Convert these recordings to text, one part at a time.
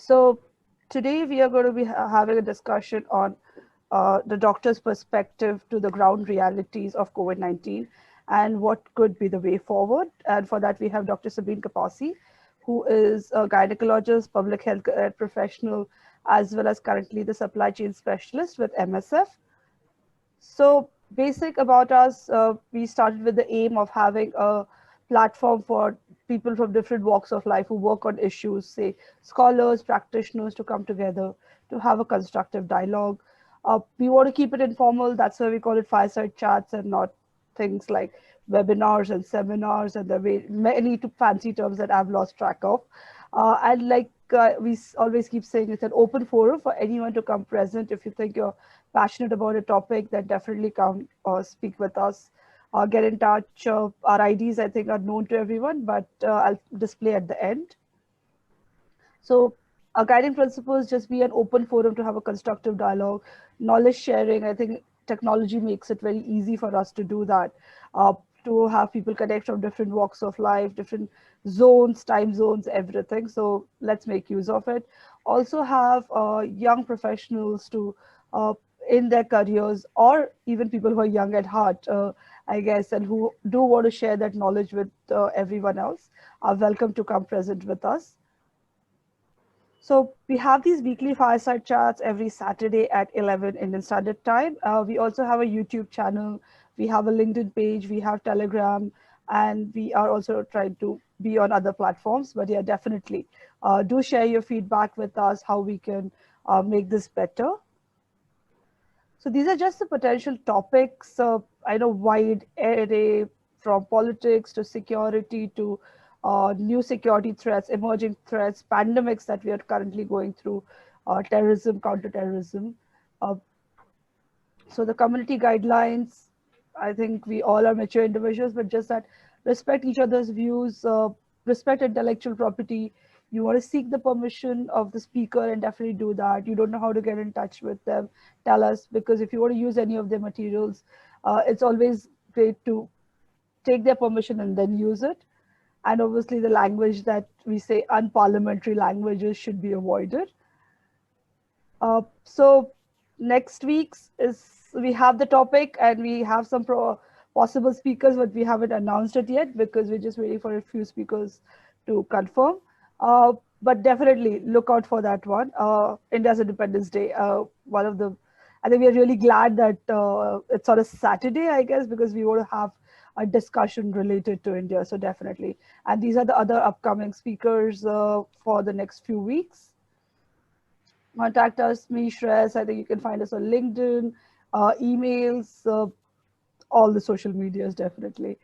So today we are going to be having a discussion on the doctor's perspective to the ground realities of COVID-19 and what could be the way forward. And for that, we have Dr. Sabine Kapasi, who is a gynecologist, public health professional, as well as currently the supply chain specialist with MSF. So basic about us, we started with the aim of having a platform for people from different walks of life who work on issues, say scholars, practitioners, to come together to have a constructive dialogue. We want to keep it informal. That's why we call it fireside chats and not things like webinars and seminars and many fancy terms that I've lost track of. And like we always keep saying, it's an open forum for anyone to come present. If you think you're passionate about a topic, then definitely come speak with us. Get in touch. Our IDs, I think, are known to everyone, but I'll display at the end. So our guiding principles just be an open forum to have a constructive dialogue, knowledge sharing. I think technology makes it very easy for us to do that, to have people connect from different walks of life, different zones, time zones, everything. So let's make use of it. Also have young professionals to in their careers, or even people who are young at heart, I guess, and who do want to share that knowledge with everyone else, are welcome to come present with us. So we have these weekly fireside chats every Saturday at 11 Indian Standard Time. We also have a YouTube channel. We have a LinkedIn page. We have Telegram, and we are also trying to be on other platforms. But yeah, definitely do share your feedback with us, how we can make this better. So these are just the potential topics. I know wide array, from politics to security to new security threats, emerging threats, pandemics that we are currently going through, terrorism, counterterrorism. Uh, so the community guidelines, I think we all are mature individuals, but just that respect each other's views, respect intellectual property. You want to seek the permission of the speaker and definitely do that. You don't know how to get in touch with them, tell us, because if you want to use any of their materials, it's always great to take their permission and then use it. And obviously the language that we say, unparliamentary languages, should be avoided. So next week's is, we have the topic and we have some possible speakers, but we haven't announced it yet because we're just waiting for a few speakers to confirm. But definitely look out for that one. India's Independence Day. One of the, I think we're really glad that it's on a Saturday, I guess, because we want to have a discussion related to India. So definitely. And these are the other upcoming speakers for the next few weeks. Contact us, me, Shreyas. I think you can find us on LinkedIn, emails, all the social medias, definitely.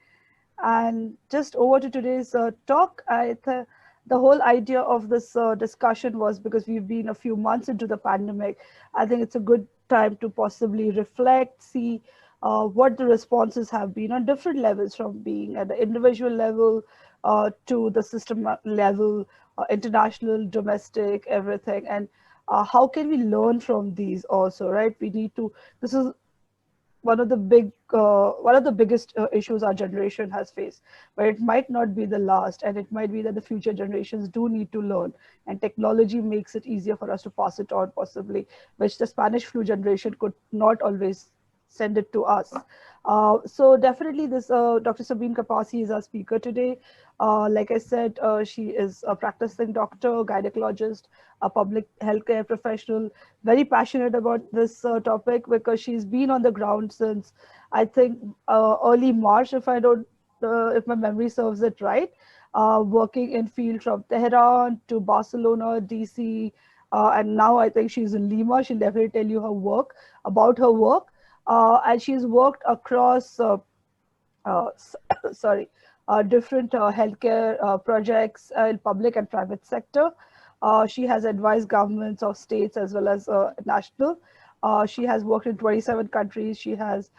And just over to today's talk, the whole idea of this discussion was because we've been a few months into the pandemic. I think it's a good time to possibly reflect, see what the responses have been on different levels, from being at the individual level to the system level, international, domestic, everything. And how can we learn from these also, right? We need to, this is one of the biggest issues our generation has faced, but it might not be the last, and it might be that the future generations do need to learn, and technology makes it easier for us to pass it on, possibly, which the Spanish flu generation could not always send it to us. So definitely this Dr. Sabine Kapasi is our speaker today. Like I said, she is a practicing doctor, gynecologist, a public healthcare professional, very passionate about this topic because she's been on the ground since, I think, early March, if my memory serves it right, working in field from Tehran to Barcelona, DC, and now I think she's in Lima. She'll definitely tell you about her work. And she's worked across, uh, sorry, different healthcare projects in public and private sector. She has advised governments of states as well as national. She has worked in 27 countries. She has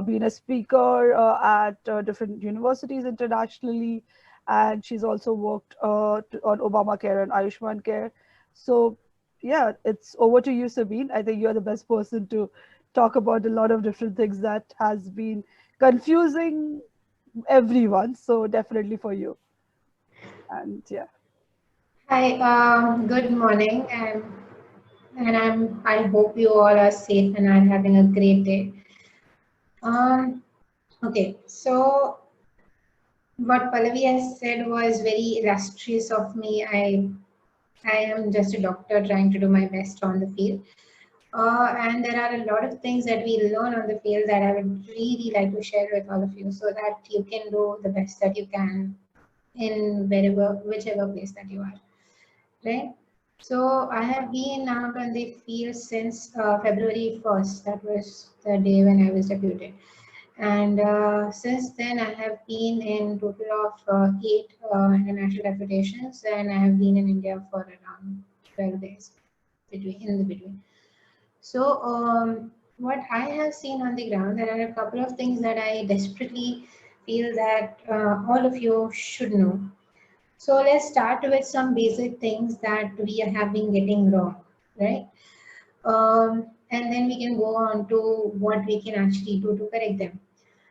been a speaker at different universities internationally, and she's also worked on Obamacare and Ayushman Care. So, yeah, it's over to you, Sabine. I think you're the best person to talk about a lot of different things that has been confusing everyone. So definitely for you. And yeah. Hi, good morning, and I hope you all are safe and are having a great day. Um, okay, so what Pallavi has said was very illustrious of me. I am just a doctor trying to do my best on the field. And there are a lot of things that we learn on the field that I would really like to share with all of you so that you can do the best that you can in whichever place that you are. Right? So I have been out on the field since February 1st. That was the day when I was deputed. And since then, I have been in total of eight international deputations, and I have been in India for around 12 days in the between. So, what I have seen on the ground, there are a couple of things that I desperately feel that all of you should know. So let's start with some basic things that we have been getting wrong, right? And then we can go on to what we can actually do to correct them.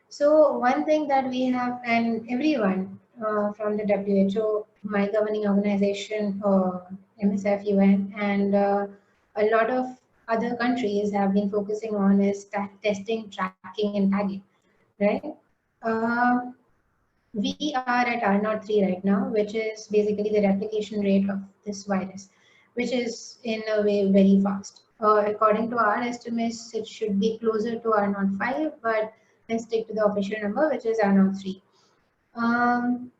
So one thing that we have, and everyone from the WHO, my governing organization, MSF, UN, and a lot of other countries have been focusing on is testing, tracking, and tagging, right? Um we are at R naught 3 right now, which is basically the replication rate of this virus, which is in a way very fast. According to our estimates, it should be closer to R naught 5, but let's stick to the official number, which is R naught 3. Um,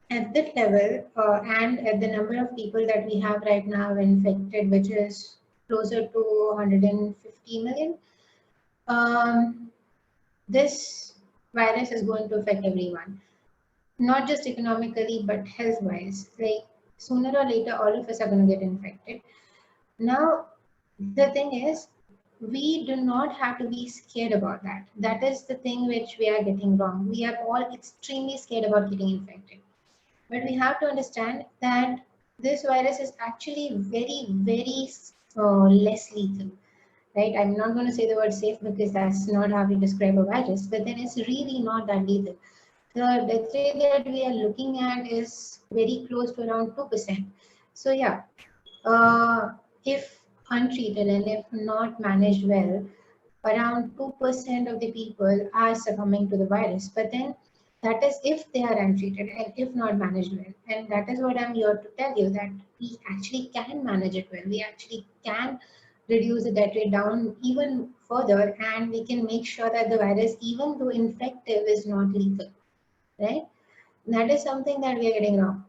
at that level, and at the number of people that we have right now infected, which is closer to 150 million, um, this virus is going to affect everyone, not just economically but health wise. Like sooner or later all of us are going to get infected. Now the thing is, we do not have to be scared about that. That is the thing which we are getting wrong. We are all extremely scared about getting infected, but we have to understand that this virus is actually very less lethal, right? I'm not going to say the word safe because that's not how we describe a virus, but then it's really not that lethal. The death rate that we are looking at is very close to around 2%. So yeah, if untreated and if not managed well, around 2% of the people are succumbing to the virus. But then that is if they are untreated and if not managed well. And that is what I'm here to tell you, that we actually can manage it well. We actually can reduce the death rate down even further, and we can make sure that the virus, even though infective, is not lethal, right? That is something that we are getting wrong.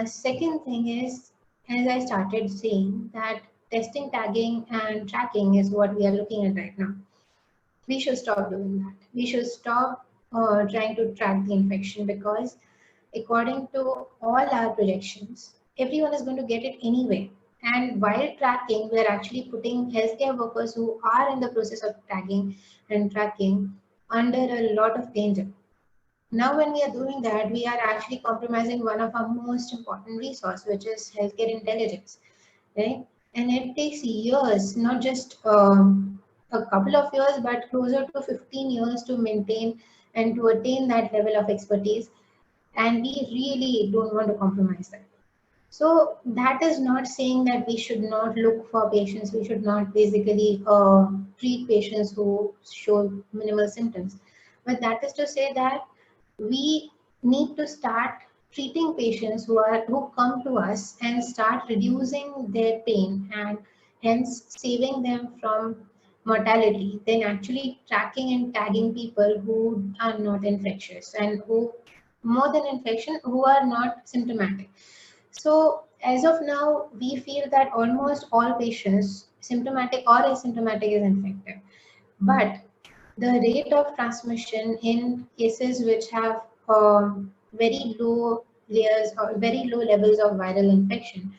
Second thing is, as I started saying, that testing, tagging, and tracking is what we are looking at right now. We should stop doing that. We should stop trying to track the infection, because according to all our projections, everyone is going to get it anyway. And while tracking, we are actually putting healthcare workers who are in the process of tagging and tracking under a lot of danger. Now, when we are doing that, we are actually compromising one of our most important resource, which is healthcare intelligence, right? And it takes years, not just a couple of years, but closer to 15 years to maintain and to attain that level of expertise. And we really don't want to compromise that. So that is not saying that we should not look for patients. We should not basically treat patients who show minimal symptoms. But that is to say that we need to start treating patients who come to us and start reducing their pain and hence saving them from mortality, then actually tracking and tagging people who are not infectious and who, more than infection, who are not symptomatic. So as of now, we feel that almost all patients, symptomatic or asymptomatic, is infected. But the rate of transmission in cases which have very low layers or very low levels of viral infection,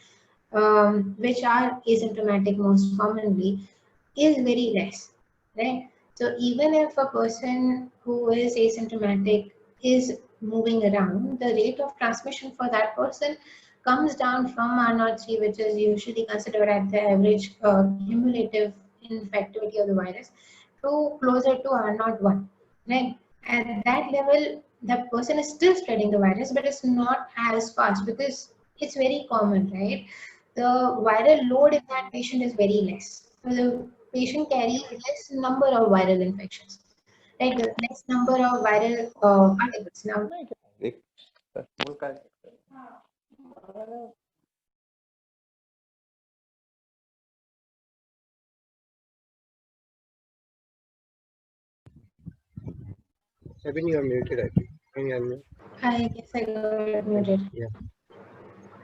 which are asymptomatic most commonly, is very less, right? So even if a person who is asymptomatic is moving around, the rate of transmission for that person comes down from R naught 3, which is usually considered at the average cumulative infectivity of the virus, to closer to R naught 1, right? At that level, the person is still spreading the virus, but it's not as fast, because it's very common, right? The viral load in that patient is very less. So the patient carries less number of viral infections, right? The less number of viral particles. Now, एक बोल काय Seven, you are muted, I think. Can you unmute? I guess I got muted. Yeah.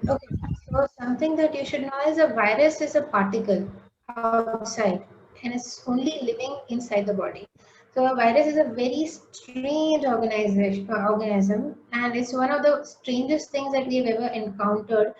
Okay, so something that you should know is a virus is a particle outside and it's only living inside the body. So a virus is a very strange organism, and it's one of the strangest things that we've ever encountered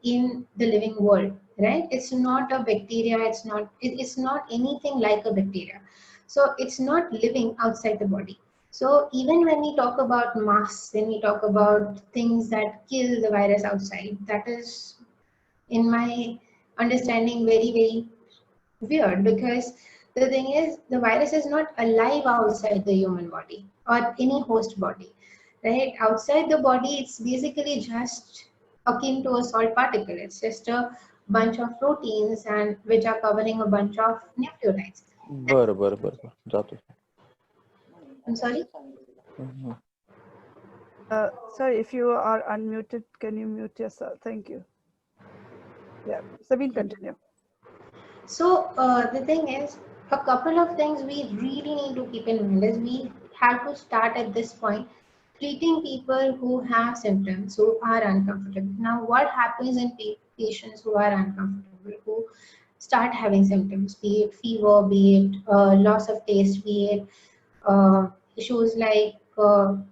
in the living world, right? It's not a bacteria, it's not anything like a bacteria. So it's not living outside the body. So even when we talk about masks, when we talk about things that kill the virus outside, that is, in my understanding, very, very weird, because the thing is, the virus is not alive outside the human body or any host body, right? Outside the body, it's basically just akin to a salt particle. It's just a bunch of proteins and which are covering a bunch of nucleotides. बर बर बर बर जातो I'm sorry. Sorry, if you are unmuted, can you mute yourself? Thank you. Yeah, Sabine, continue. So the thing is, a couple of things we really need to keep in mind is we have to start at this point treating people who have symptoms, who are uncomfortable. Now, what happens in patients who are uncomfortable, who start having symptoms, be it fever, be it loss of taste, be it issues like, mm,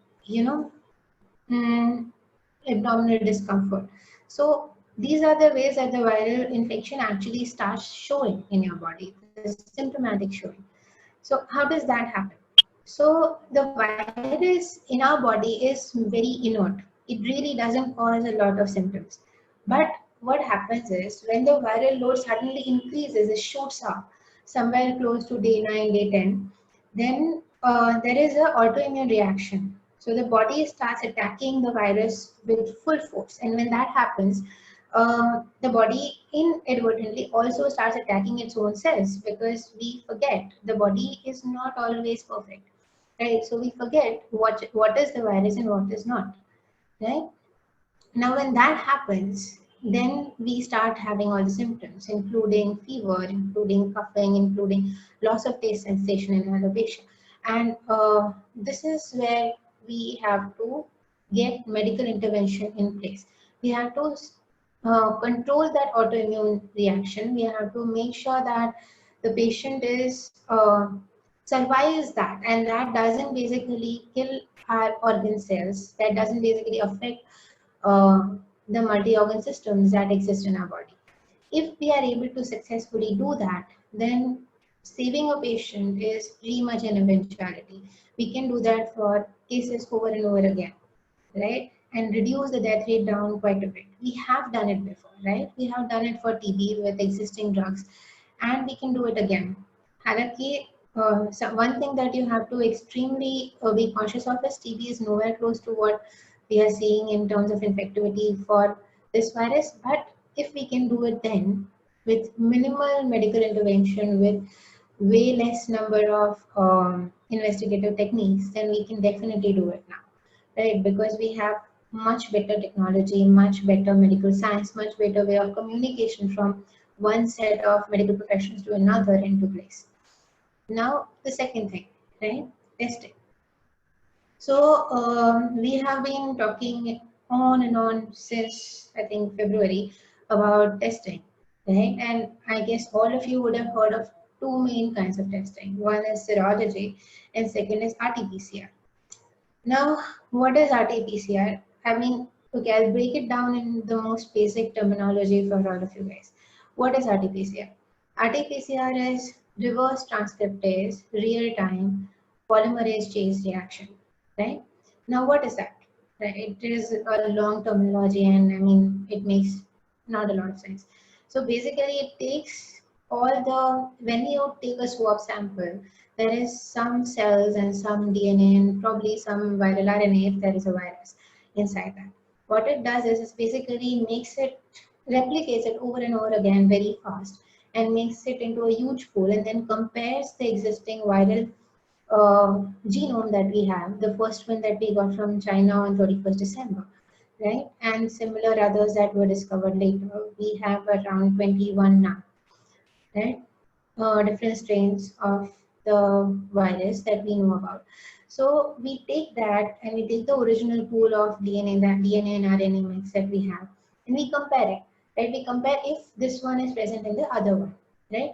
abdominal discomfort. So these are the ways that the viral infection actually starts showing in your body, the symptomatic showing. So how does that happen? So the virus in our body is very inert. It really doesn't cause a lot of symptoms. But what happens is when the viral load suddenly increases, it shoots up somewhere close to day 9, day 10, then there is an autoimmune reaction. So the body starts attacking the virus with full force. And when that happens, the body inadvertently also starts attacking its own cells, because we forget the body is not always perfect, right? So we forget what is the virus and what is not, right? Now when that happens, then we start having all the symptoms, including fever, including coughing, including loss of taste sensation in alopecia. And this is where we have to get medical intervention in place. We have to control that autoimmune reaction. We have to make sure that the patient is survives that, and that doesn't basically kill our organ cells. That doesn't basically affect uh, the multi-organ systems that exist in our body. If we are able to successfully do that, then saving a patient is pretty much an eventuality. We can do that for cases over and over again, right? And reduce the death rate down quite a bit. We have done it before, right? We have done it for TB with existing drugs, and we can do it again. Halaki, so one thing that you have to extremely be conscious of is TB is nowhere close to what we are seeing in terms of infectivity for this virus. But if we can do it then with minimal medical intervention, with way less number of investigative techniques, then we can definitely do it now, right? Because we have much better technology, much better medical science, much better way of communication from one set of medical professionals to another into place. Now, the second thing, right? Testing. So we have been talking on and on since I think February about testing, right? And I guess all of you would have heard of two main kinds of testing. One is serology, and second is RT-PCR. Now, what is RT-PCR? I mean, okay, I'll break it down in the most basic terminology for all of you guys. What is RT-PCR? RT-PCR is reverse transcriptase, real-time polymerase chain reaction, right? Now, what is that? Right? It is a long terminology, and I mean, it makes not a lot of sense. So basically, it takes when you take a swab sample, there is some cells and some DNA and probably some viral RNA if there is a virus inside that. what it does is basically replicates it over and over again very fast and makes it into a huge pool and then compares the existing viral genome that we have, the first one that we got from China on 31st December, right? And similar others that were discovered later. We have around 21 now, right? Different strains of the virus that we know about. So we take that and we take the original pool of DNA, that DNA and RNA mix that we have, and we compare it, right? We compare if this one is present in the other one, right?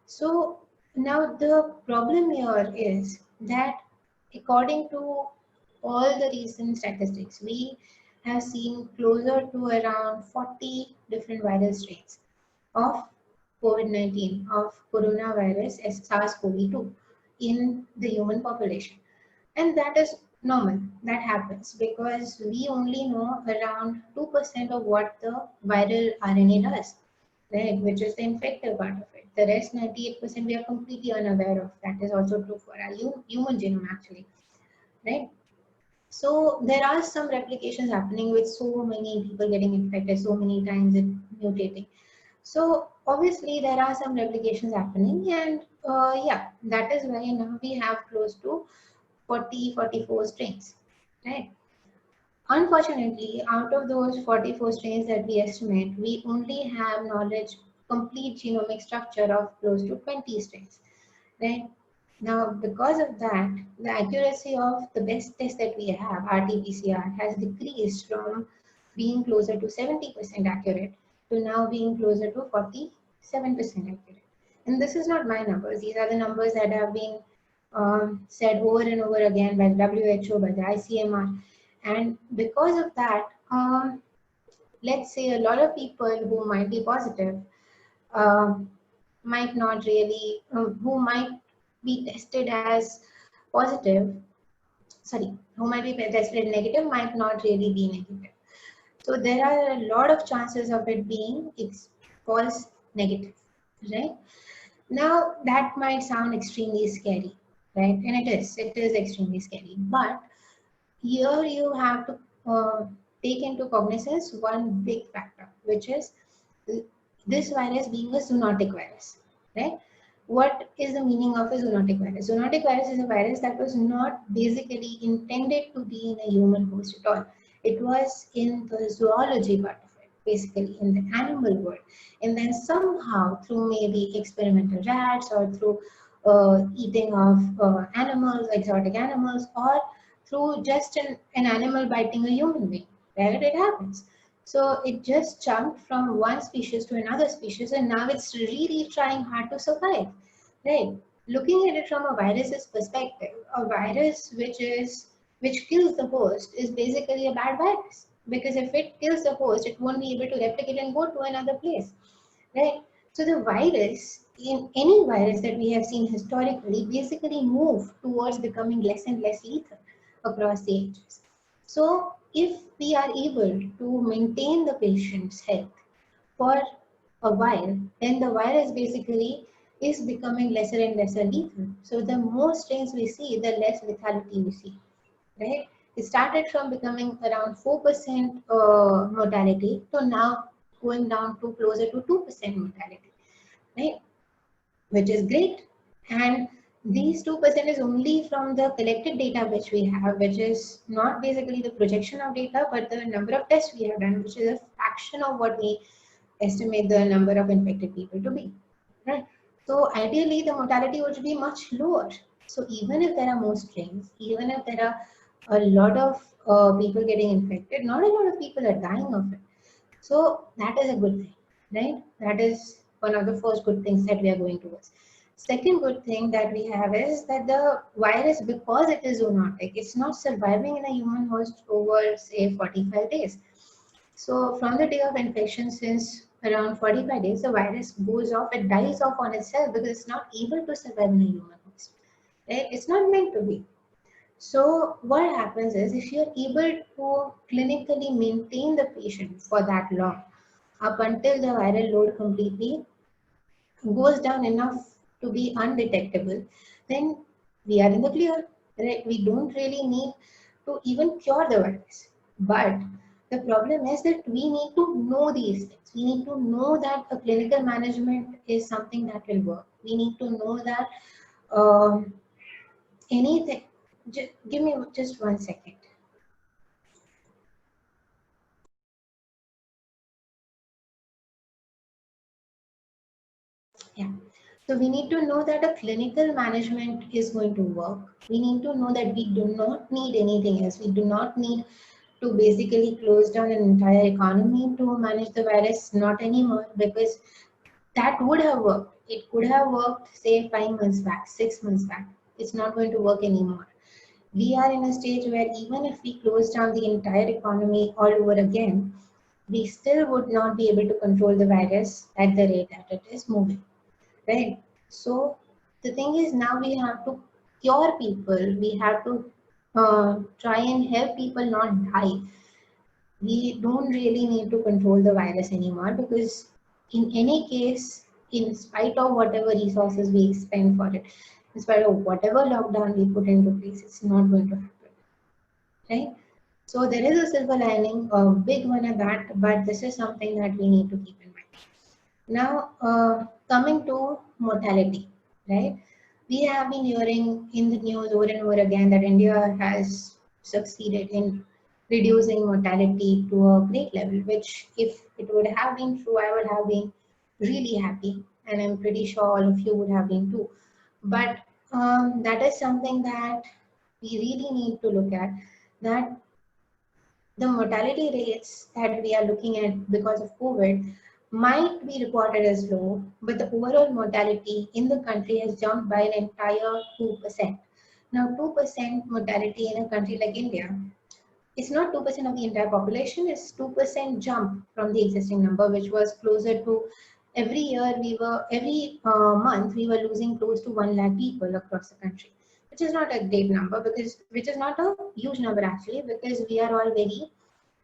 So now the problem here is that according to all the recent statistics, we have seen closer to around 40 different viral strains of COVID-19, of coronavirus as SARS-CoV-2 in the human population. And that is normal, that happens because we only know around 2% of what the viral RNA does, right, which is the infective part of it. The rest 98% we are completely unaware of. That is also true for our human genome actually, right? So there are some replications happening with so many people getting infected so many times and mutating. So obviously there are some replications happening, and yeah, that is why now we have close to 44 strains, right? Unfortunately, out of those 44 strains that we estimate, we only have knowledge, complete genomic structure of close to 20 strains, right? Now, because of that, the accuracy of the best test that we have, RT-PCR, has decreased from being closer to 70% accurate to now being closer to 47% accurate. And this is not my numbers. These are the numbers that have been said over and over again by the WHO, by the ICMR. And because of that, let's say a lot of people who might be positive might not really, who might be tested as positive, sorry, who might be tested negative might not really be negative. So there are a lot of chances of it being false negative, right? Now that might sound extremely scary, right? And it is extremely scary. But here you have to take into cognizance one big factor, which is this virus being a zoonotic virus, right? What is the meaning of a zoonotic virus? Zoonotic virus is a virus that was not basically intended to be in a human host at all. It was in the zoology part of it, basically in the animal world. And then somehow through maybe experimental rats or through eating of animals, exotic animals, or through just an animal biting a human being, right? It happens. So it just jumped from one species to another species, and now it's really trying hard to survive, right? Looking at it from a virus's perspective, a virus which kills the host is basically a bad virus, because if it kills the host, it won't be able to replicate and go to another place, right? So the virus, in any virus that we have seen historically, basically move towards becoming less and less lethal across the ages. So if we are able to maintain the patient's health for a while, then the virus basically is becoming lesser and lesser lethal. So the more strains we see, the less lethality we see, right? It started from becoming around 4% mortality to now going down to closer to 2% mortality, right? Which is great. And these 2% is only from the collected data which we have, which is not basically the projection of data, but the number of tests we have done, which is a fraction of what we estimate the number of infected people to be, right? So ideally, the mortality would be much lower. So even if there are more strains, even if there are a lot of people getting infected, not a lot of people are dying of it. So that is a good thing, right? That is one of the first good things that we are going towards. Second good thing that we have is that the virus, because it is zoonotic, it's not surviving in a human host over, say, 45 days. So from the day of infection, since around 45 days, the virus goes off, it dies off on itself because it's not able to survive in a human host, right? It's not meant to be. So what happens is, if you're able to clinically maintain the patient for that long, up until the viral load completely goes down enough to be undetectable, then we are in the clear, right? We don't really need to even cure the virus. But The problem is that we need to know these things. We need to know that a clinical management is something that will work. We need to know that um, anything. Give me just 1 second. Yeah. So we need to know that a clinical management is going to work. We need to know that we do not need anything else. We do not need to basically close down an entire economy to manage the virus, not anymore, because that would have worked. It could have worked, say, 5 months back, 6 months back. It's not going to work anymore. We are in a stage where even if we close down the entire economy all over again, we still would not be able to control the virus at the rate that it is moving, right? So the thing is, now we have to cure people. We have to try and help people not die. We don't really need to control the virus anymore, because in any case, in spite of whatever resources we expend for it, in spite of whatever lockdown we put into place, it's not going to happen, right? So there is a silver lining, a big one at that, but this is something that we need to keep in mind. Now, coming to mortality, right? We have been hearing in the news over and over again that India has succeeded in reducing mortality to a great level, which if it would have been true, I would have been really happy. And I'm pretty sure all of you would have been too. But that is something that we really need to look at, that the mortality rates that we are looking at because of COVID might be reported as low, but the overall mortality in the country has jumped by an entire 2%. Now, 2% mortality in a country like India, it's not 2% of the entire population, it's 2% jump from the existing number, which was closer to every month, we were losing close to 1 lakh people across the country, which is not a great number, which is not a huge number actually, because we are all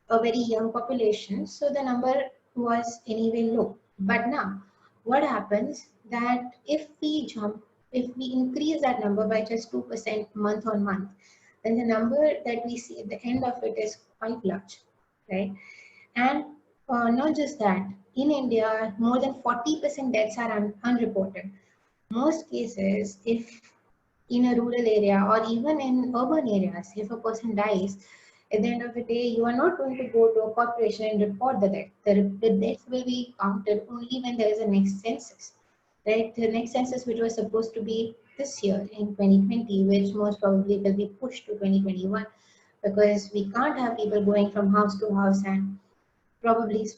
a very young population, so the number was anyway low. But now, what happens that if we increase that number by just 2% month on month, then the number that we see at the end of it is quite large, right? And not just that, in India, more than 40% deaths are unreported. Most cases, if in a rural area or even in urban areas, if a person dies, at the end of the day, you are not going to go to a corporation and report the death. The death will be counted only when there is a next census, right? The next census, which was supposed to be this year in 2020, which most probably will be pushed to 2021, because we can't have people going from house to house and probably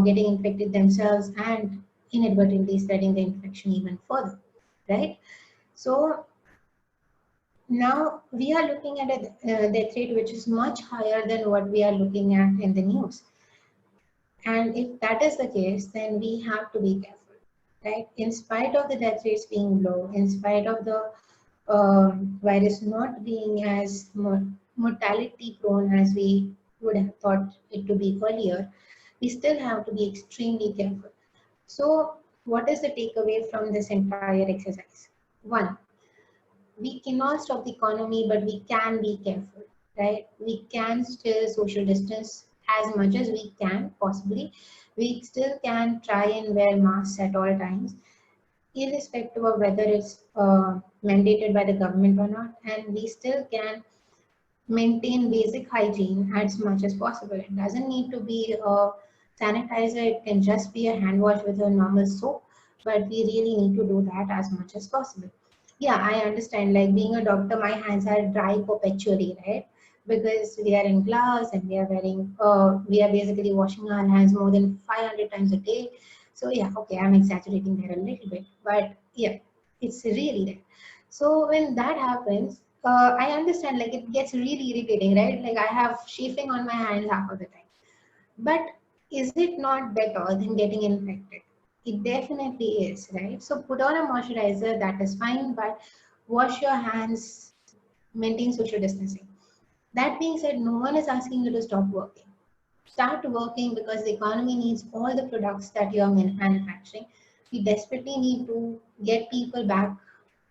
getting infected themselves and inadvertently spreading the infection even further, right? So now we are looking at a death rate which is much higher than what we are looking at in the news. And if that is the case, then we have to be careful, right? In spite of the death rates being low, in spite of the virus not being as mortality prone as we would have thought it to be earlier, we still have to be extremely careful. So, what is the takeaway from this entire exercise? One, we cannot stop the economy, but we can be careful, right? We can still social distance as much as we can possibly. We still can try and wear masks at all times, irrespective of whether it's mandated by the government or not. And we still can maintain basic hygiene as much as possible. It doesn't need to be a sanitizer, it can just be a hand wash with a normal soap, but we really need to do that as much as possible. Yeah, I understand, like being a doctor, my hands are dry perpetually, right? Because we are in class and we are basically washing our hands more than 500 times a day. So yeah, okay, I'm exaggerating there a little bit, but yeah, it's really there. So when that happens, I understand, like it gets really irritating, right? Like I have chafing on my hands half of the time. But is it not better than getting infected? It definitely is, right? So put on a moisturizer, that is fine, but wash your hands, maintain social distancing. That being said, no one is asking you to stop working. Start working, because the economy needs all the products that you are manufacturing. We desperately need to get people back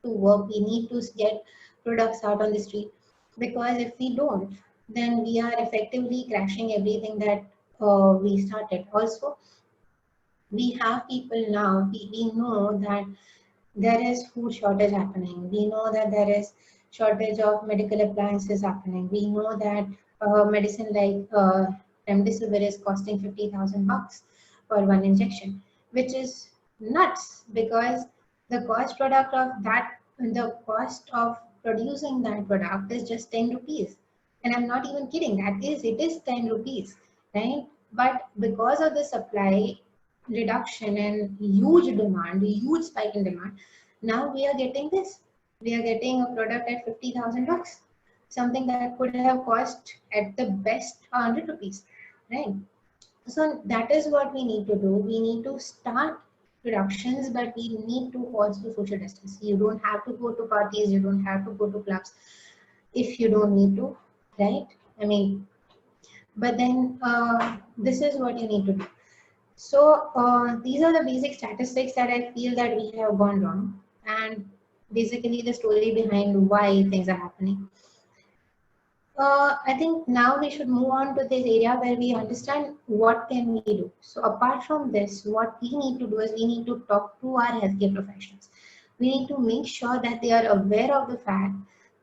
to work. We need to get products out on the street, because if we don't, then we are effectively crashing everything that we started. Also, we have people now, we know that there is food shortage happening. We know that there is shortage of medical appliances happening. We know that medicine like remdesivir is costing 50,000 bucks for one injection, which is nuts because the cost of producing that product is just 10 rupees. And I'm not even kidding, it is 10 rupees, right? But because of the supply reduction and huge demand, a huge spike in demand, now we are getting this. We are getting a product at 50,000 bucks, something that could have cost at the best 100 rupees, right? So that is what we need to do. We need to start productions, but we need to also social distance. You don't have to go to parties, you don't have to go to clubs if you don't need to, right? I mean, but then this is what you need to do. So these are the basic statistics that I feel that we have gone wrong, and basically the story behind why things are happening. I think now we should move on to this area where we understand what can we do. So apart from this, what we need to do is we need to talk to our healthcare professionals. We need to make sure that they are aware of the fact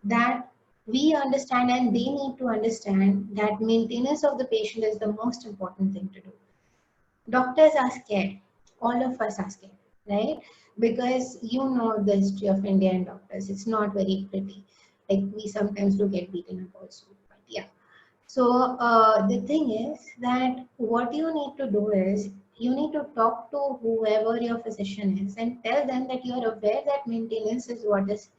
that we understand and they need to understand that maintenance of the patient is the most important thing to do. Doctors are scared. All of us are scared, right? Because you know the history of India and doctors. It's not very pretty. Like we sometimes do get beaten up also. But yeah. So the thing is that what you need to do is you need to talk to whoever your physician is and tell them that you are aware that maintenance is what is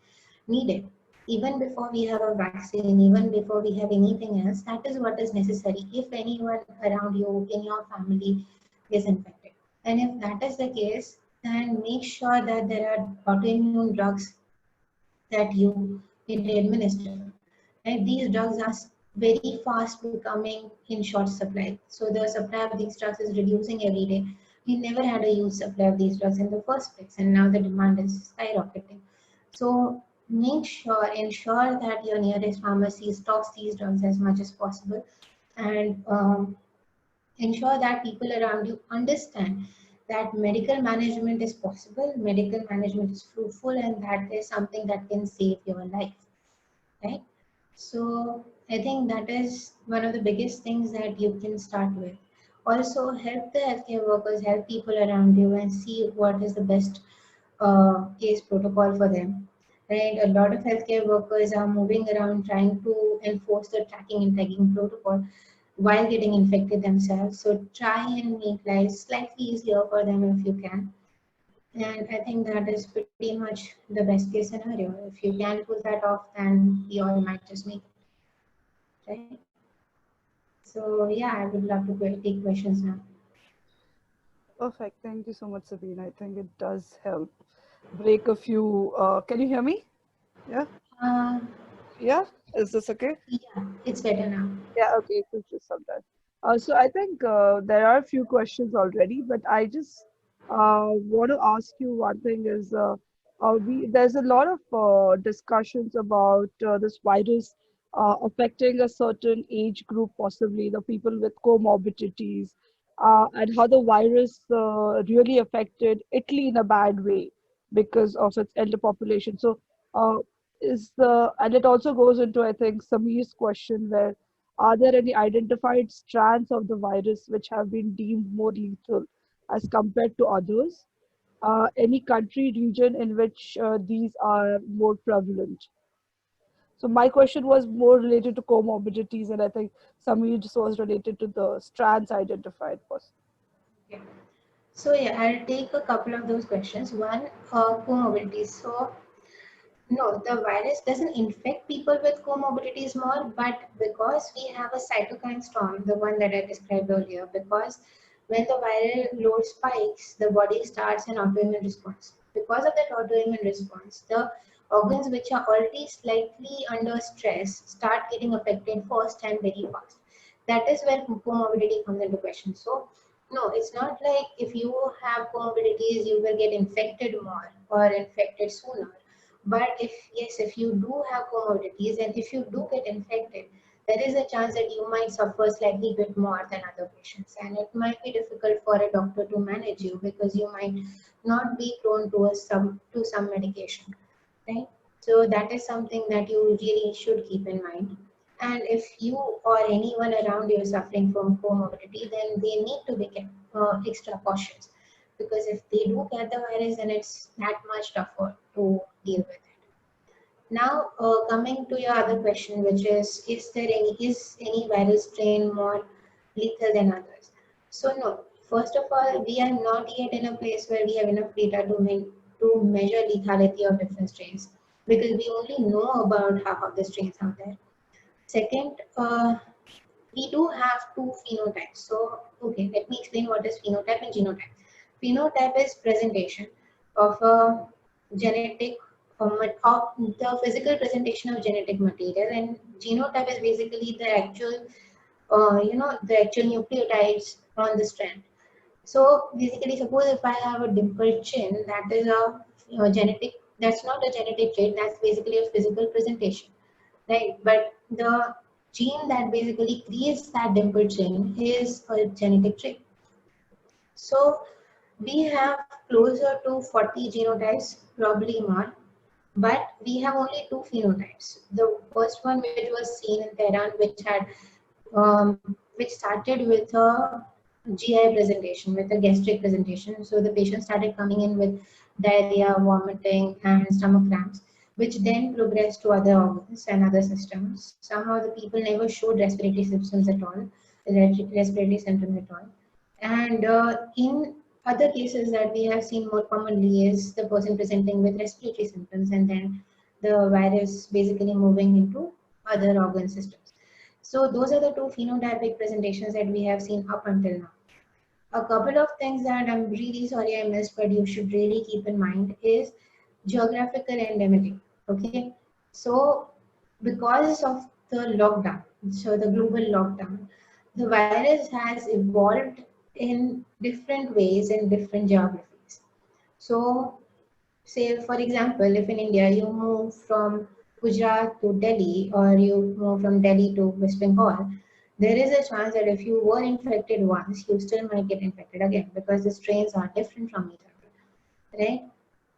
needed. Even before we have a vaccine, even before we have anything else, that is what is necessary. If anyone around you in your family is infected. And if that is the case, then make sure that there are autoimmune drugs that you need to administer. Right? These drugs are very fast becoming in short supply. So the supply of these drugs is reducing every day. We never had a huge supply of these drugs in the first place, and now the demand is skyrocketing. So ensure that your nearest pharmacy stocks these drugs as much as possible, and ensure that people around you understand that medical management is possible, medical management is fruitful, and that is something that can save your life, right? So I think that is one of the biggest things that you can start with. Also, help the healthcare workers, help people around you, and see what is the best case protocol for them. Right, a lot of healthcare workers are moving around trying to enforce the tracking and tagging protocol while getting infected themselves. So try and make life slightly easier for them if you can. And I think that is pretty much the best case scenario. If you can pull that off, then we all might just make it, right? So yeah, I would love to take questions now. Perfect. Thank you so much, Sabine. I think it does help break a few. Can you hear me? Yeah. Uh, Yeah. Is this okay? yeah, it's better now. Yeah. Okay. It's just sometimes. So I think there are a few questions already, but I just want to ask you one thing is there's a lot of discussions about this virus affecting a certain age group, possibly the people with comorbidities, and how the virus really affected Italy in a bad way because of its elder population. So uh, and it also goes into, I think, Samir's question, where are there any identified strands of the virus which have been deemed more lethal as compared to others? Any country, region in which these are more prevalent? So my question was more related to comorbidities, and I think Samir just was related to the strands identified. Okay. So yeah, I'll take a couple of those questions. One, comorbidities. So no, the virus doesn't infect people with comorbidities more, but because we have a cytokine storm, the one that I described earlier, because when the viral load spikes, the body starts an autoimmune response. Because of that autoimmune response, the organs which are already slightly under stress start getting affected first and very fast. That is where comorbidity comes into question. So, no, it's not like if you have comorbidities, you will get infected more or infected sooner. But if yes, if you do have comorbidities and if you do get infected, there is a chance that you might suffer slightly bit more than other patients, and it might be difficult for a doctor to manage you because you might not be prone to some medication, right? So that is something that you really should keep in mind. And if you or anyone around you is suffering from comorbidity, then they need to be extra cautious, because if they do get the virus, then it's that much tougher to deal with it. Now, coming to your other question, which is there any virus strain more lethal than others? So no. First of all, we are not yet in a place where we have enough data to measure lethality of different strains, because we only know about half of the strains out there. Second, we do have two phenotypes. So, okay, let me explain what is phenotype and genotype. Phenotype is presentation of a genetic, of the physical presentation of genetic material, and genotype is basically the actual, the actual nucleotides on the strand. So basically, suppose if I have a dimpled chin, that is a genetic. That's not a genetic trait. That's basically a physical presentation, right? But the gene that basically creates that dimpled chin is a genetic trait. So we have closer to 40 genotypes, probably more, but we have only two phenotypes. The first one, which was seen in Tehran, which started with a GI presentation, with a gastric presentation. So the patient started coming in with diarrhea, vomiting, and stomach cramps, which then progressed to other organs and other systems. Somehow the people never showed respiratory symptoms at all, respiratory symptoms at all. And in other cases that we have seen more commonly is the person presenting with respiratory symptoms, and then the virus basically moving into other organ systems. So those are the two phenotypic presentations that we have seen up until now. A couple of things that I'm really sorry I missed, but you should really keep in mind is geographical endemicity. Okay, so because of the lockdown, so the global lockdown, the virus has evolved in different ways in different geographies. So say, for example, if in India you move from Gujarat to Delhi, or you move from Delhi to West Bengal, there is a chance that if you were infected once, you still might get infected again, because the strains are different from each other, right?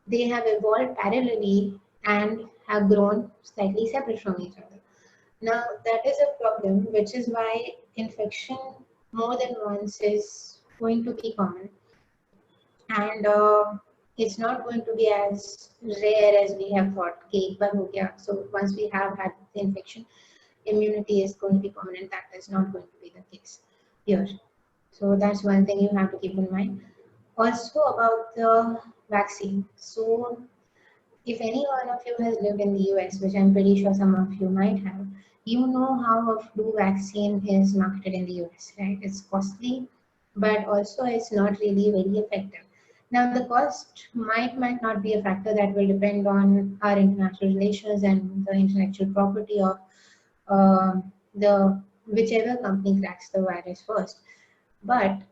They have evolved parallelly and have grown slightly separate from each other. Now, that is a problem, which is why infection more than once is going to be common. And it's not going to be as rare as we have thought. So once we have had the infection, immunity is going to be common, and that is not going to be the case here. So that's one thing you have to keep in mind. Also about the vaccine. So if any one of you has lived in the US, which I'm pretty sure some of you might have, you know how a flu vaccine is marketed in the US, right? It's costly, but also it's not really very effective. Now, the cost might not be a factor. That will depend on our international relations and the intellectual property of the whichever company cracks the virus first. But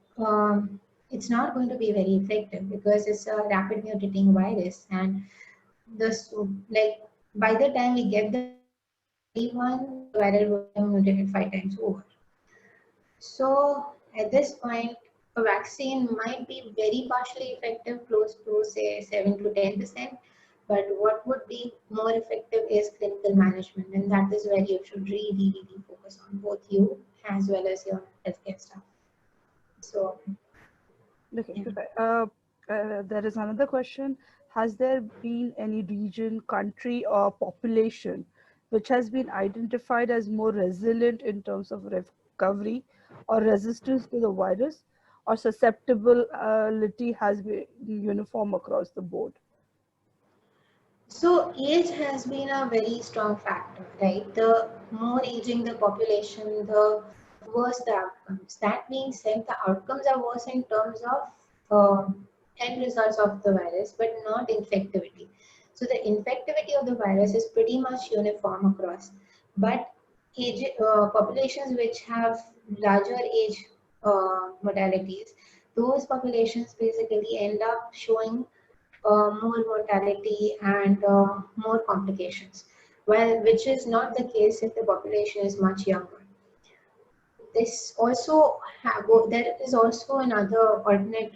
it's not going to be very effective because it's a rapid mutating virus, and this like by the time we get the one, the viral will have mutated 5 times over. So at this point, a vaccine might be very partially effective, close to say 7 to 10%. But what would be more effective is clinical management, and that is where you should really focus on, both you as well as your healthcare staff. So, Okay. yeah. There is another question. Has there been any region, country, or population which has been identified as more resilient in terms of recovery or resistance to the virus, or susceptibility has been uniform across the board? So age has been a very strong factor, right? The more aging the population, the worse the outcomes. That being said, the outcomes are worse in terms of end results of the virus, but not infectivity. So the infectivity of the virus is pretty much uniform across. But populations which have larger age modalities, those populations basically end up showing more mortality and more complications. well, which is not the case if the population is much younger. This also there is also another alternate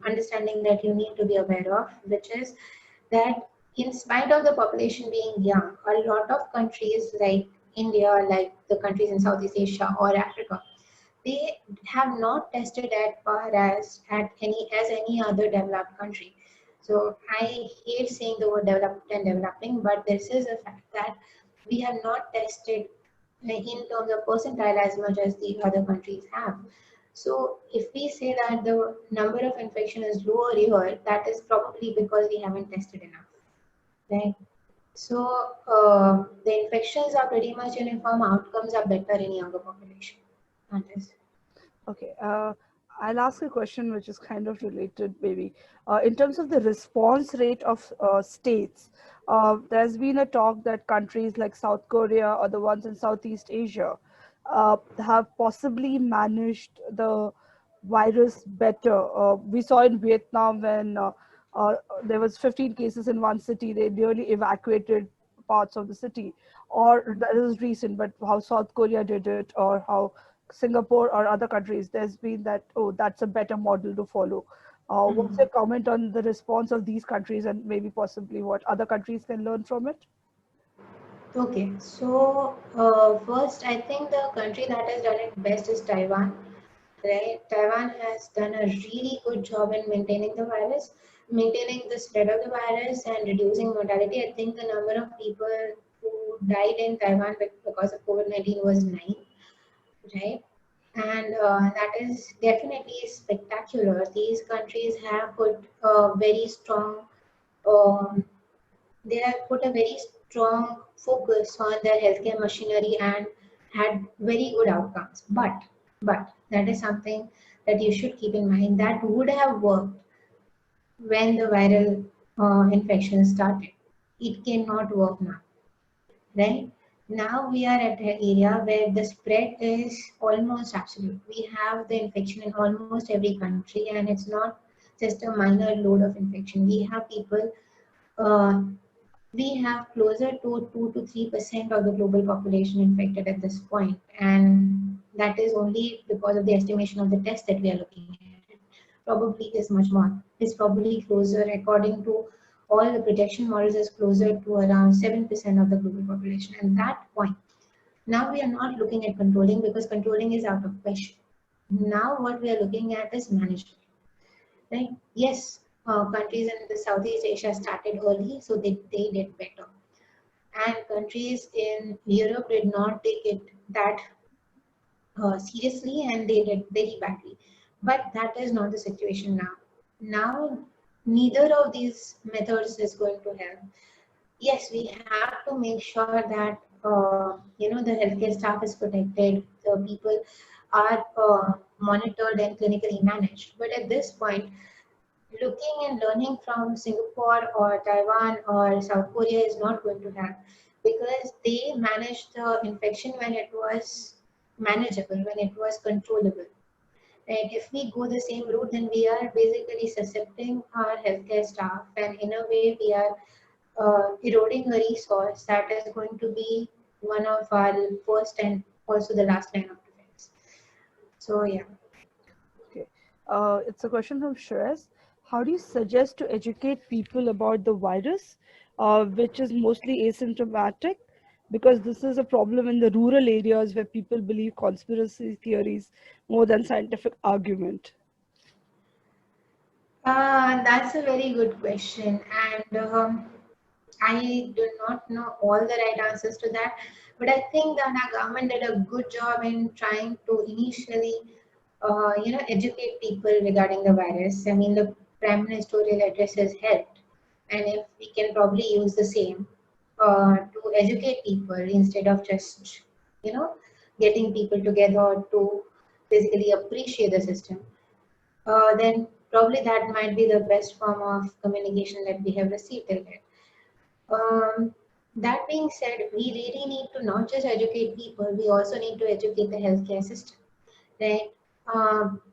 understanding that you need to be aware of, which is that in spite of the population being young, a lot of countries like India, like the countries in Southeast Asia or Africa, they have not tested as far as any other developed country. So I hate saying the word developed and developing, but this is a fact that we have not tested in terms of percentile as much as the other countries have. So if we say that the number of infection is lower here, that is probably because we haven't tested enough, right? So the infections are pretty much uniform, outcomes are better in younger population. That is. Okay, I'll ask a question which is kind of related, maybe. In terms of the response rate of states, there's been a talk that countries like South Korea or the ones in Southeast Asia have possibly managed the virus better. We saw in Vietnam when there was 15 cases in one city, they nearly evacuated parts of the city. Or that is recent, but how South Korea did it, or how Singapore or other countries, there's been that, oh, that's a better model to follow. What's your comment on the response of these countries and maybe possibly what other countries can learn from it? Okay, so first, I think the country that has done it best is Taiwan, right? Taiwan has done a really good job in maintaining the virus, maintaining the spread of the virus and reducing mortality. I think the number of people who died in Taiwan because of COVID-19 was 9, right? And that is definitely spectacular. These countries have put a very strong um, they have put a very strong focus on their healthcare machinery and had very good outcomes. But that is something that you should keep in mind that would have worked when the viral infection started. It cannot work now, right? Now we are at an area where the spread is almost absolute. We have the infection in almost every country, and it's not just a minor load of infection. Uh, we have closer to 2 to 3% of the global population infected at this point, and that is only because of the estimation of the test that we are looking at. Probably is much more. It's probably closer, according to all the projection models, is closer to around 7% of the global population. And that point, now we are not looking at controlling because controlling is out of question. Now what we are looking at is management. Right? Yes, countries in the Southeast Asia started early, so they did better. And countries in Europe did not take it that seriously, and they did very badly. But that is not the situation now. Now, neither of these methods is going to help. Yes, we have to make sure that the healthcare staff is protected, the people are monitored and clinically managed. But at this point, looking and learning from Singapore or Taiwan or South Korea is not going to help because they managed the infection when it was manageable, when it was controllable. And if we go the same route, then we are basically suscepting our healthcare staff, and in a way, we are eroding a resource that is going to be one of our first and also the last line of defense. So, yeah. Okay. It's a question from Shreyas. How do you suggest to educate people about the virus, which is mostly asymptomatic? Because this is a problem in the rural areas where people believe conspiracy theories more than scientific argument. That's a very good question, and I do not know all the right answers to that. But I think that our government did a good job in trying to initially, educate people regarding the virus. I mean, the prime ministerial address has helped, and if we can probably use the same to educate people instead of just, you know, getting people together to basically appreciate the system, then probably that might be the best form of communication that we have received till date. That being said, we really need to not just educate people, we also need to educate the healthcare system, right?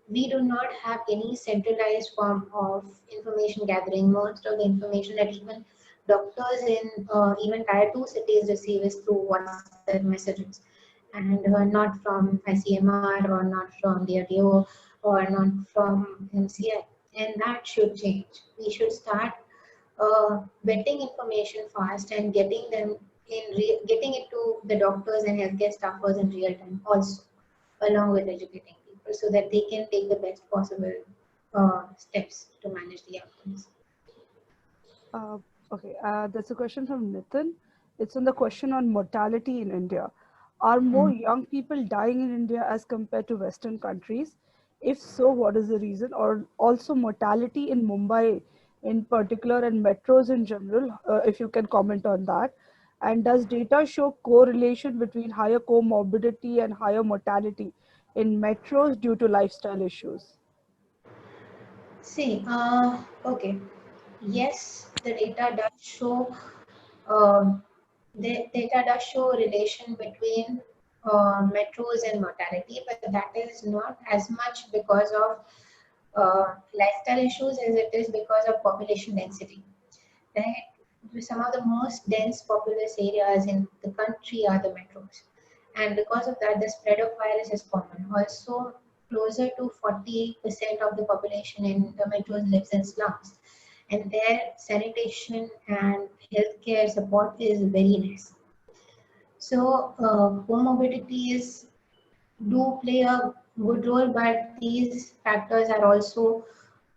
We do not have any centralized form of information gathering. Most of the information that even doctors in even tier 2 cities receive is through WhatsApp messages, and not from ICMR or not from DRDO or not from MCI. And that should change. We should start vetting information fast and getting them getting it to the doctors and healthcare staffers in real time also, along with educating people so that they can take the best possible steps to manage the outcomes. Uh, okay, there's a question from Nitin. It's on the question on mortality in India. Are more young people dying in India as compared to Western countries? If so, what is the reason? Or also mortality in Mumbai in particular and metros in general, if you can comment on that. And does data show correlation between higher comorbidity and higher mortality in metros due to lifestyle issues? See, okay, yes, the data does show um, the data does show relation between metros and mortality, but that is not as much because of lifestyle issues as it is because of population density. Right? Some of the most dense populous areas in the country are the metros, and because of that, the spread of virus is common. Also, closer to 40% of the population in the metros lives in slums, and their sanitation and healthcare support is very less. So, comorbidities do play a good role, but these factors are also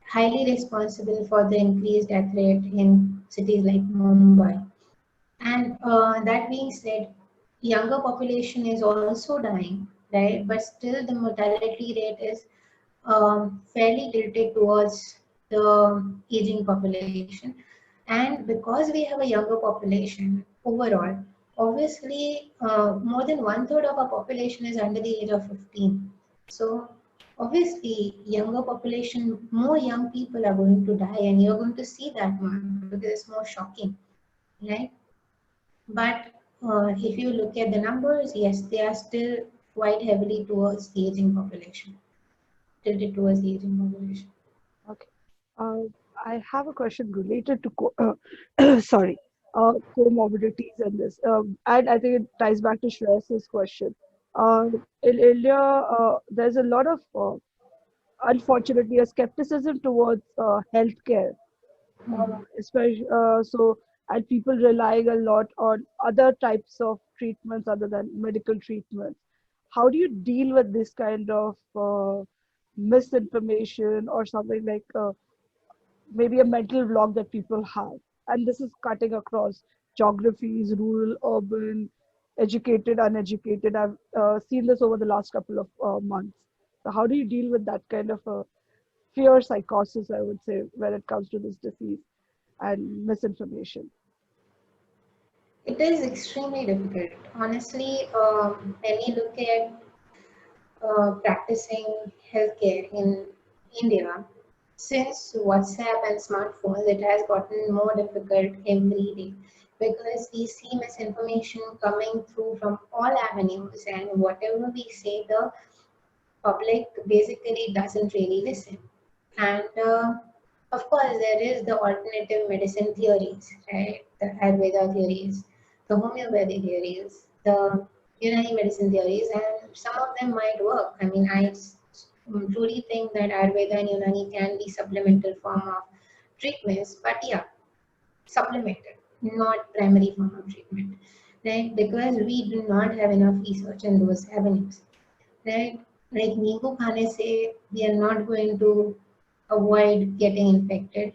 highly responsible for the increased death rate in cities like Mumbai. And that being said, younger population is also dying, right? But still, the mortality rate is fairly tilted towards the aging population. And because we have a younger population overall, obviously more than 1/3 of our population is under the age of 15. So obviously younger population, more young people are going to die, and you're going to see that more because it's more shocking, right? But if you look at the numbers, yes, they are still quite heavily towards the aging population, tilted towards the aging population. Okay. Uh, I have a question related to sorry, comorbidities and this, and I think it ties back to Shreyas's question. In India, there's a lot of, unfortunately, a skepticism towards healthcare, especially and people relying a lot on other types of treatments other than medical treatments. How do you deal with this kind of misinformation or something like? Maybe a mental block that people have. And this is cutting across geographies, rural, urban, educated, uneducated. I've seen this over the last couple of months. So, how do you deal with that kind of a fear psychosis, I would say, when it comes to this disease and misinformation? It is extremely difficult. Honestly, when you look at practicing healthcare in India, since WhatsApp and smartphones, it has gotten more difficult every day because we see misinformation coming through from all avenues, and whatever we say, the public basically doesn't really listen. And of course, there is the alternative medicine theories, right? The Ayurveda theories, the homeopathy theories, the Unani medicine theories, and some of them might work. I mean, I truly think that Ayurveda and Unani can be supplemental form of treatments, but yeah, supplemented, not primary form of treatment, right? Because we do not have enough research in those avenues, right? Like Nibu Khane say, we are not going to avoid getting infected,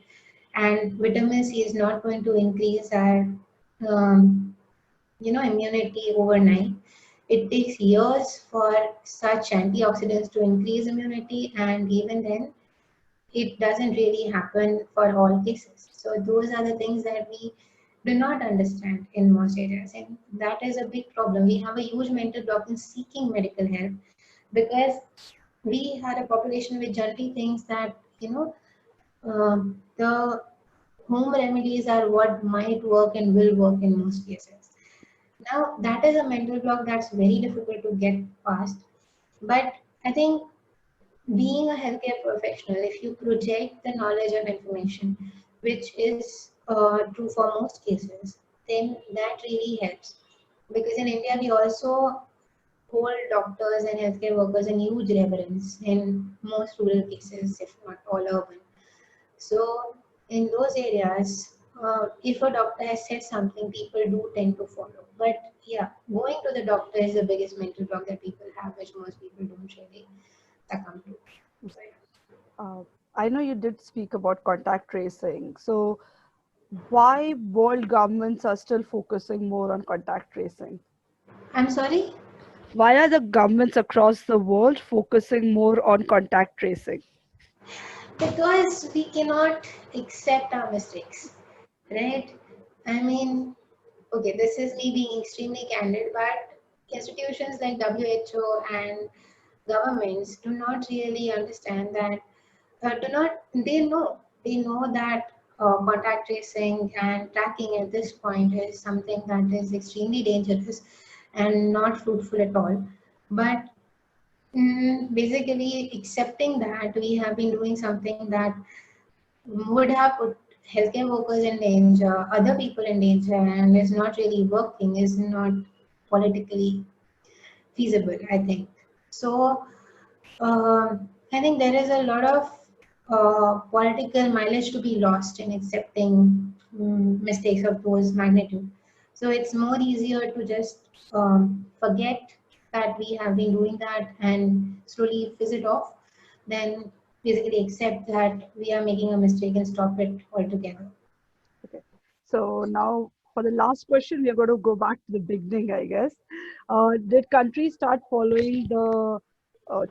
and vitamin C is not going to increase our immunity overnight. It takes years for such antioxidants to increase immunity, and even then it doesn't really happen for all cases. So those are the things that we do not understand in most areas, and that is a big problem. We have a huge mental block in seeking medical help because we had a population which generally thinks that the home remedies are what might work and will work in most cases. Now that is a mental block that's very difficult to get past. But I think being a healthcare professional, if you project the knowledge of information, which is true for most cases, then that really helps. Because in India, we also hold doctors and healthcare workers in huge reverence in most rural cases, if not all urban. So in those areas, if a doctor has said something, people do tend to follow. But yeah, going to the doctor is the biggest mental block that people have, which most people don't really succumb to. So, yeah. I know you did speak about contact tracing. So, why world governments are still focusing more on contact tracing? I'm sorry? Why are the governments across the world focusing more on contact tracing? Because we cannot accept our mistakes, right? I mean, okay, this is me being extremely candid, but institutions like WHO and governments do not really understand that, do not, they know that contact tracing and tracking at this point is something that is extremely dangerous and not fruitful at all. But basically accepting that we have been doing something that would have put healthcare workers in danger, other people in danger, and is not really working, is not politically feasible, I think. So, I think there is a lot of political mileage to be lost in accepting mistakes of those magnitude. So it's more easier to just forget that we have been doing that and slowly fizz it off than basically accept that we are making a mistake and stop it altogether. Okay. So now for the last question, we are going to go back to the beginning, I guess. Did countries start following the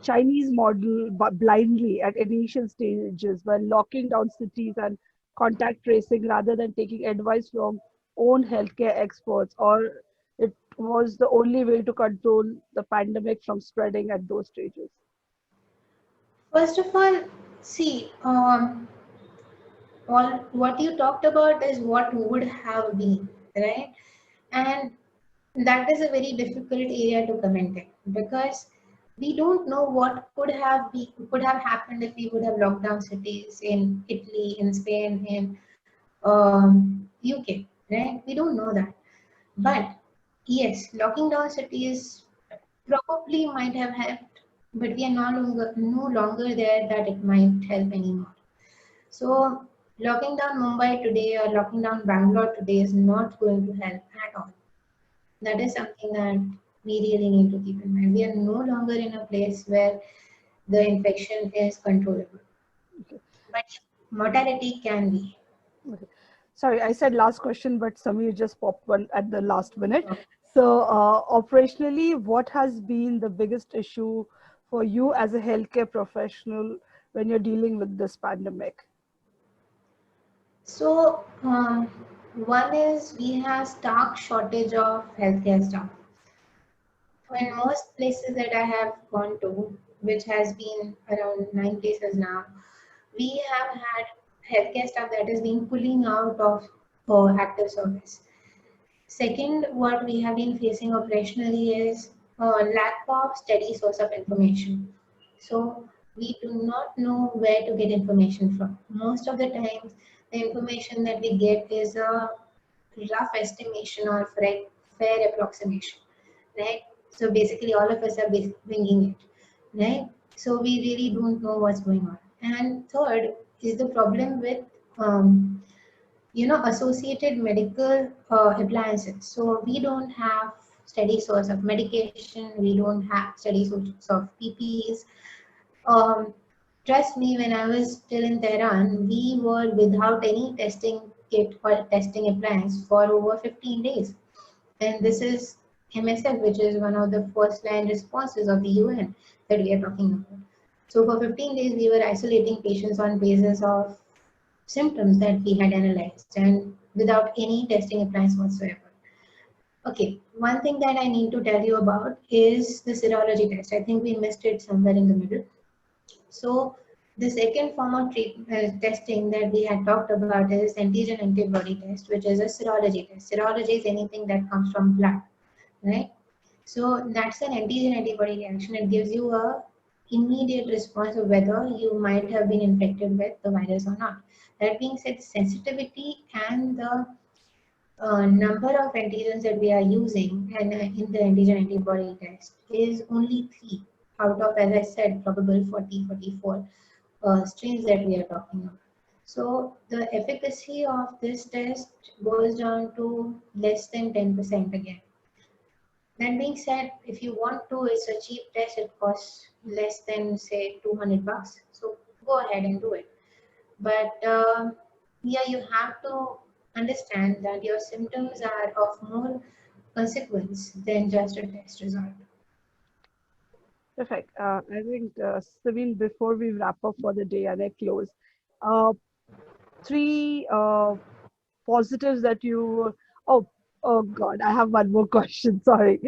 Chinese model blindly at initial stages by locking down cities and contact tracing rather than taking advice from own healthcare experts, or it was the only way to control the pandemic from spreading at those stages? First of all, see, all what you talked about is what would have been, right? And that is a very difficult area to comment in because we don't know what could have happened if we would have locked down cities in Italy, in Spain, in UK, right? We don't know that. But yes, locking down cities probably might have helped, but we are no longer there that it might help anymore. So locking down Mumbai today or locking down Bangalore today is not going to help at all. That is something that we really need to keep in mind. We are no longer in a place where the infection is controllable, Okay. but mortality can be. Okay. Sorry, I said last question, but Samir just popped one at the last minute. So, So, operationally, what has been the biggest issue for you as a healthcare professional when you're dealing with this pandemic? so, one is we have stark shortage of healthcare staff. In most places that I have gone to, which has been around 9 places now, we have had healthcare staff that is being pulling out of active service. Second, what we have been facing operationally is lack of steady source of information. So we do not know where to get information from. Most of the times, the information that we get is a rough estimation or fair approximation, right? So basically, all of us are winging it, right? So we really don't know what's going on. And third is the problem with associated medical appliances. So we don't have steady source of medication. We don't have steady source of PPEs. Um, Trust me, when I was still in Tehran, we were without any testing kit or testing appliance for over 15 days. And this is MSF, which is one of the first line responses of the UN that we are talking about. So for 15 days, we were isolating patients on basis of symptoms that we had analyzed and without any testing appliance whatsoever. Okay, one thing that I need to tell you about is the serology test. I think we missed it somewhere in the middle. So the second form of testing that we had talked about is antigen antibody test, which is a serology test. Serology is anything that comes from blood, right? So that's an antigen antibody reaction. It gives you a immediate response of whether you might have been infected with the virus or not. That being said, sensitivity and the number of antigens that we are using and in the antigen antibody test is only 3 out of, as I said, probable 40, 44 strains that we are talking about. So the efficacy of this test goes down to less than 10% again. That being said, if you want to, it's a cheap test. It costs less than say $200. So go ahead and do it. But yeah, you have to understand that your symptoms are of more consequence than just a test result. Perfect. I think, Saveen, before we wrap up for the day and I close, uh, three positives that you. Oh, oh God, I have one more question. Sorry,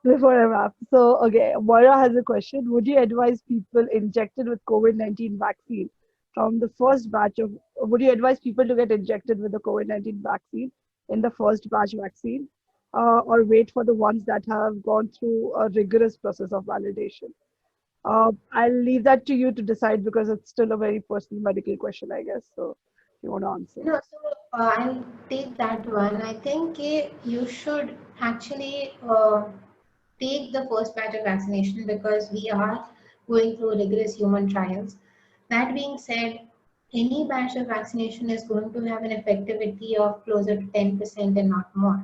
before I wrap. So, okay, Moira has a question. Would you advise people injected with COVID-19 vaccine from the first batch of? Would you advise people to get injected with the COVID-19 vaccine in the first batch vaccine, or wait for the ones that have gone through a rigorous process of validation? I'll leave that to you to decide because it's still a very personal medical question, I guess. So, if you want to answer. No, so I'll take that one. I think you should actually take the first batch of vaccination because we are going through rigorous human trials. That being said, any batch of vaccination is going to have an effectivity of closer to 10% and not more.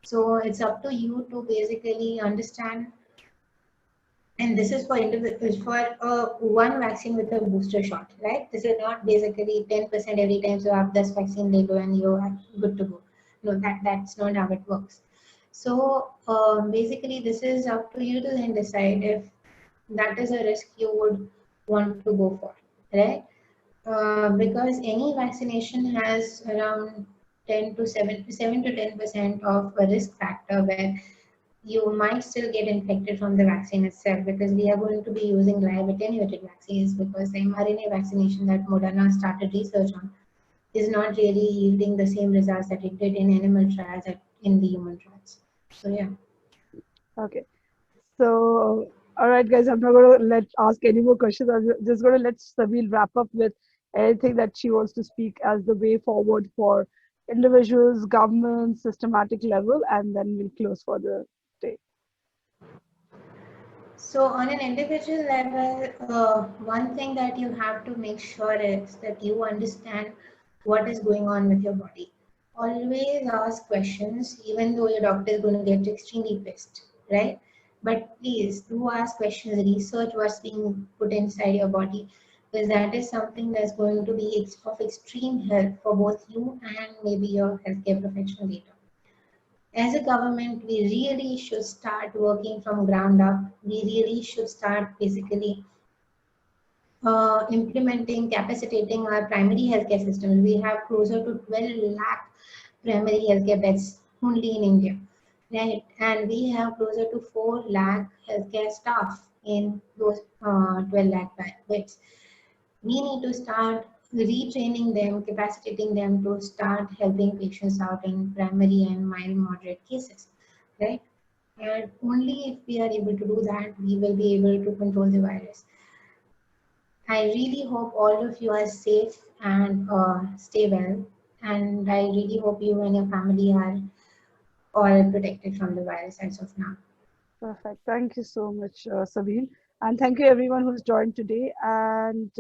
So it's up to you to basically understand, and this is for individuals for one vaccine with a booster shot, right? This is not basically 10% every time you have this vaccine they go and you're good to go. No, that's not how it works. So basically, this is up to you to then decide if that is a risk you would want to go for, right? Because any vaccination has around 7 to 10% of a risk factor where you might still get infected from the vaccine itself, because we are going to be using live attenuated vaccines, because the mRNA vaccination that Moderna started research on is not really yielding the same results that it did in animal trials in the human trials. So yeah. Okay. So, all right, guys, I'm not going to ask any more questions. I'm just going to let Sabine wrap up with anything that she wants to speak as the way forward for individuals, government, systematic level, and then we'll close for the day. So on an individual level, one thing that you have to make sure is that you understand what is going on with your body. Always ask questions, even though your doctor is going to get extremely pissed, right? But please do ask questions, research what's being put inside your body, because that is something that's going to be of extreme help for both you and maybe your healthcare professional later. As a government, we really should start working from ground up. We really should start basically implementing, capacitating our primary healthcare systems. We have closer to 12 lakh primary healthcare beds only in India, right? And we have closer to 4 lakh healthcare staff in those 12 lakh beds. We need to start retraining them, capacitating them to start helping patients out in primary and mild moderate cases, right? And only if we are able to do that, we will be able to control the virus. I really hope all of you are safe and stay well. And I really hope you and your family are all protected from the virus as of now. Perfect. Thank you so much, Sabine. And thank you everyone who's joined today. And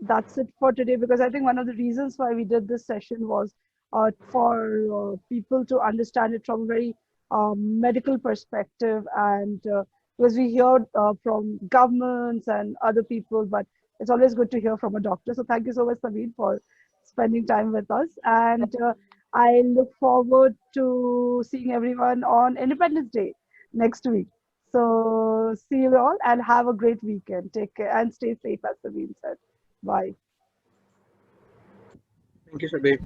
that's it for today, because I think one of the reasons why we did this session was for people to understand it from a very medical perspective, and because we hear from governments and other people, but it's always good to hear from a doctor. So thank you so much, Sabine, for spending time with us. And I look forward to seeing everyone on Independence Day next week. So see you all and have a great weekend. Take care and stay safe, as Sabine said. Bye. Thank you, Sabir.